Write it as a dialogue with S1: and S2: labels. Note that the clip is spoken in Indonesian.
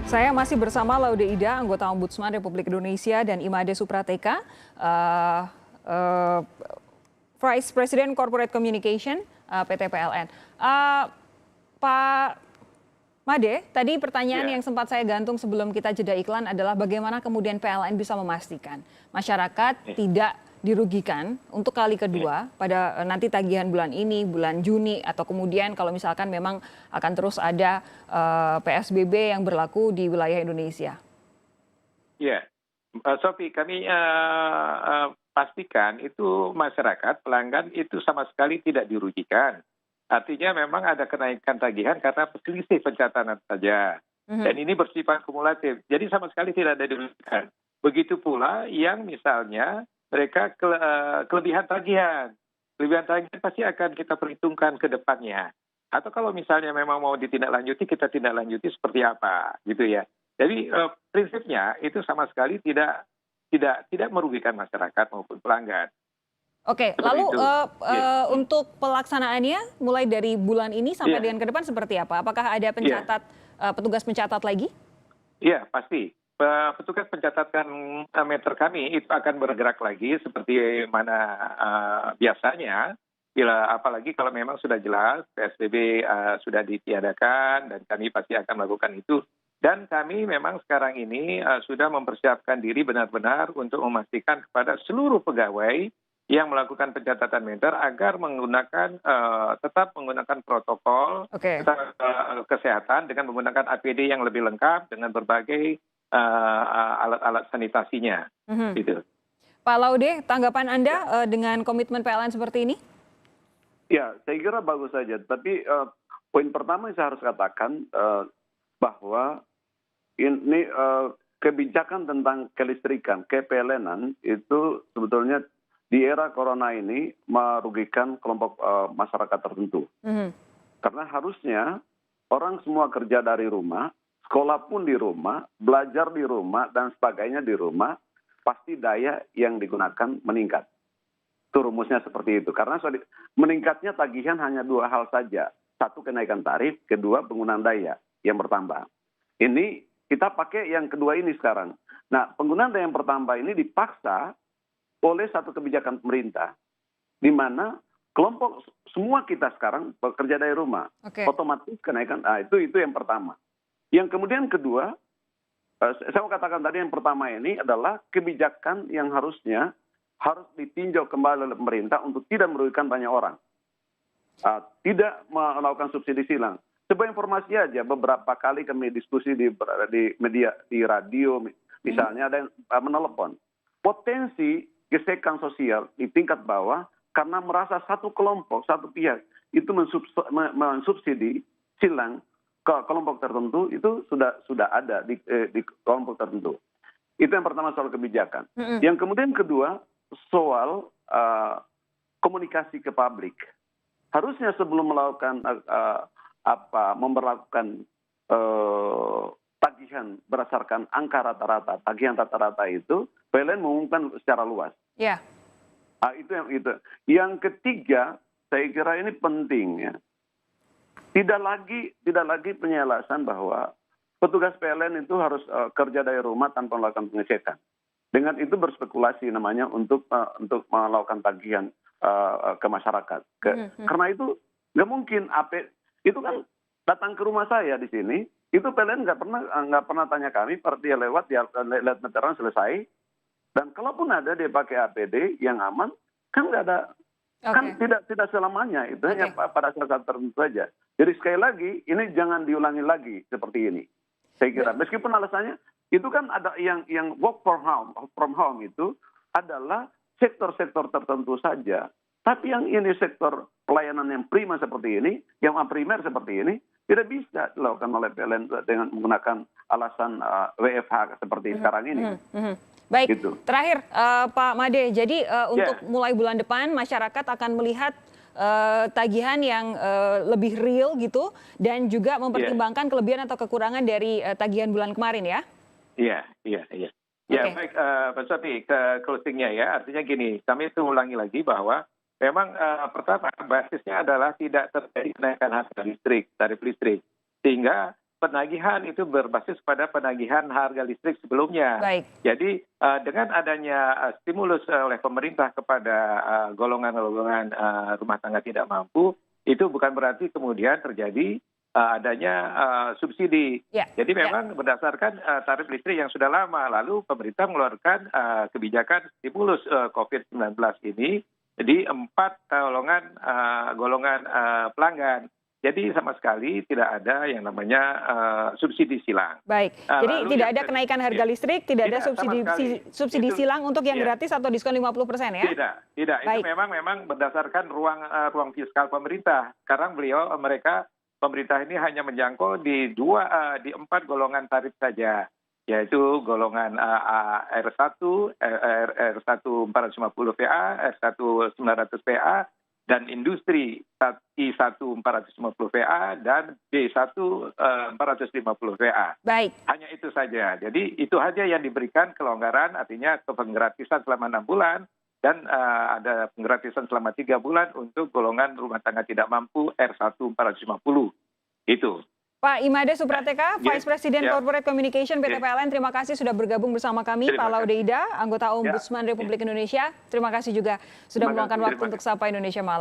S1: Saya masih bersama Laude Ida, anggota Ombudsman Republik Indonesia, dan Imade Suprateka, uh, uh, Vice President Corporate Communication PT PLN. Pak Made, tadi pertanyaan yang sempat saya gantung sebelum kita jeda iklan adalah bagaimana kemudian PLN bisa memastikan masyarakat tidak dirugikan untuk kali kedua pada nanti tagihan bulan ini, bulan Juni, atau kemudian kalau misalkan memang akan terus ada PSBB yang berlaku di wilayah Indonesia.
S2: Ya, Sophie, kami pastikan itu masyarakat, pelanggan itu sama sekali tidak dirugikan. Artinya memang ada kenaikan tagihan karena selisih pencatatan saja. Dan ini bersifat kumulatif. Jadi sama sekali tidak ada dirugikan. Begitu pula yang misalnya mereka kelebihan tagihan. Kelebihan tagihan pasti akan kita perhitungkan ke depannya. Atau kalau misalnya memang mau ditindaklanjuti, kita tindaklanjuti seperti apa, gitu ya. Jadi prinsipnya itu sama sekali tidak merugikan masyarakat maupun pelanggan.
S1: Oke,
S2: Seperti
S1: lalu untuk pelaksanaannya mulai dari bulan ini sampai dengan ke depan seperti apa? Apakah ada petugas pencatat lagi?
S2: Iya, pasti. Petugas pencatatan meter kami itu akan bergerak lagi seperti mana biasanya. Apalagi kalau memang sudah jelas PSBB sudah ditiadakan dan kami pasti akan melakukan itu. Dan kami memang sekarang ini sudah mempersiapkan diri benar-benar untuk memastikan kepada seluruh pegawai yang melakukan pencatatan meter agar tetap menggunakan protokol kesehatan dengan menggunakan APD yang lebih lengkap dengan berbagai alat-alat sanitasinya. Gitu.
S1: Pak Laude, tanggapan Anda dengan komitmen PLN seperti ini?
S3: Ya, saya kira bagus saja. Tapi poin pertama yang saya harus katakan bahwa ini kebijakan tentang kelistrikan, kePLN-an itu sebetulnya di era corona ini merugikan kelompok masyarakat tertentu. Karena harusnya orang semua kerja dari rumah, sekolah pun di rumah, belajar di rumah, dan sebagainya di rumah, pasti daya yang digunakan meningkat. Itu rumusnya seperti itu. Karena meningkatnya tagihan hanya dua hal saja. Satu, kenaikan tarif. Kedua, penggunaan daya yang bertambah. Ini kita pakai yang kedua ini sekarang. Nah, penggunaan daya yang bertambah ini dipaksa oleh satu kebijakan pemerintah, di mana kelompok semua kita sekarang bekerja dari rumah, otomatis kenaikan. Itu yang pertama. Yang kemudian kedua, saya mau katakan tadi yang pertama ini adalah kebijakan yang harus ditinjau kembali oleh pemerintah untuk tidak merugikan banyak orang, tidak melakukan subsidi silang. Sebuah informasi aja, beberapa kali kami diskusi di media, di radio, misalnya ada yang menelepon potensi gesekan sosial di tingkat bawah karena merasa satu kelompok, satu pihak itu mensubsidi silang ke kelompok tertentu, itu sudah ada di kelompok tertentu. Itu yang pertama soal kebijakan. Yang kemudian kedua soal komunikasi ke publik. Harusnya sebelum melakukan memberlakukan tagihan berdasarkan angka rata-rata, tagihan rata-rata itu PLN mengumumkan secara luas.
S1: Ya.
S3: Itu. Yang ketiga, saya kira ini penting ya. Tidak lagi penjelasan bahwa petugas PLN itu harus kerja dari rumah tanpa melakukan pengecekan. Dengan itu berspekulasi namanya untuk melakukan tagihan ke masyarakat. Karena itu nggak mungkin itu kan datang ke rumah saya di sini, itu PLN nggak pernah tanya kami, dia lewat meteran selesai. Dan kalaupun ada dia pakai APD yang aman, kan nggak ada, kan tidak selamanya, itu hanya pada saat tertentu saja. Jadi sekali lagi ini jangan diulangi lagi seperti ini. Saya kira meskipun alasannya itu kan ada yang work from home itu adalah sektor-sektor tertentu saja. Tapi yang ini sektor pelayanan yang prima seperti ini, yang primer seperti ini, tidak bisa dilakukan oleh PLN dengan menggunakan alasan WFH seperti sekarang ini.
S1: Baik, terakhir Pak Made, jadi untuk mulai bulan depan masyarakat akan melihat tagihan yang lebih real gitu, dan juga mempertimbangkan kelebihan atau kekurangan dari tagihan bulan kemarin ya?
S2: Iya. Ya, baik, Pak Sophie, ke closingnya ya, artinya gini, kami itu ulangi lagi bahwa memang pertama basisnya adalah tidak terjadi kenaikan harga listrik, tarif listrik. Sehingga penagihan itu berbasis pada penagihan harga listrik sebelumnya.
S1: Baik.
S2: Jadi dengan adanya stimulus oleh pemerintah kepada golongan-golongan rumah tangga tidak mampu, itu bukan berarti kemudian terjadi adanya subsidi.
S1: Ya,
S2: Jadi
S1: ya.
S2: memang berdasarkan tarif listrik yang sudah lama, lalu pemerintah mengeluarkan kebijakan stimulus COVID-19 ini di 4 golongan pelanggan. Jadi sama sekali tidak ada yang namanya subsidi silang.
S1: Baik, jadi
S2: Lalu
S1: tidak
S2: yang
S1: ada kenaikan harga listrik, tidak ada
S2: Tidak, sama sekali.
S1: subsidi
S2: Itu-
S1: silang untuk yang
S2: iya.
S1: gratis atau diskon 50% ya?
S2: Tidak.
S1: Baik.
S2: Itu memang berdasarkan ruang fiskal pemerintah. Sekarang pemerintah ini hanya menjangkau di 4 golongan tarif saja, yaitu golongan R1, R1 450 VA, R1 900 VA, dan industri I1 450 VA dan B1 450 VA.
S1: Baik.
S2: Hanya itu saja. Jadi itu saja yang diberikan kelonggaran, artinya penggratisan selama 6 bulan dan ada penggratisan selama 3 bulan untuk golongan rumah tangga tidak mampu R1 450. Itu.
S1: Pak Imade Suprateka,
S2: Ya,
S1: Vice President
S2: ya.
S1: Corporate Communication PT
S2: Ya.
S1: PLN, terima kasih sudah bergabung bersama kami.
S2: Terima
S1: Pak Laude
S2: kasih.
S1: Ida, anggota Ombudsman Republik Indonesia, terima kasih juga sudah
S2: Terima
S1: meluangkan
S2: kasih,
S1: waktu
S2: terima
S1: untuk Sapa Indonesia Malam.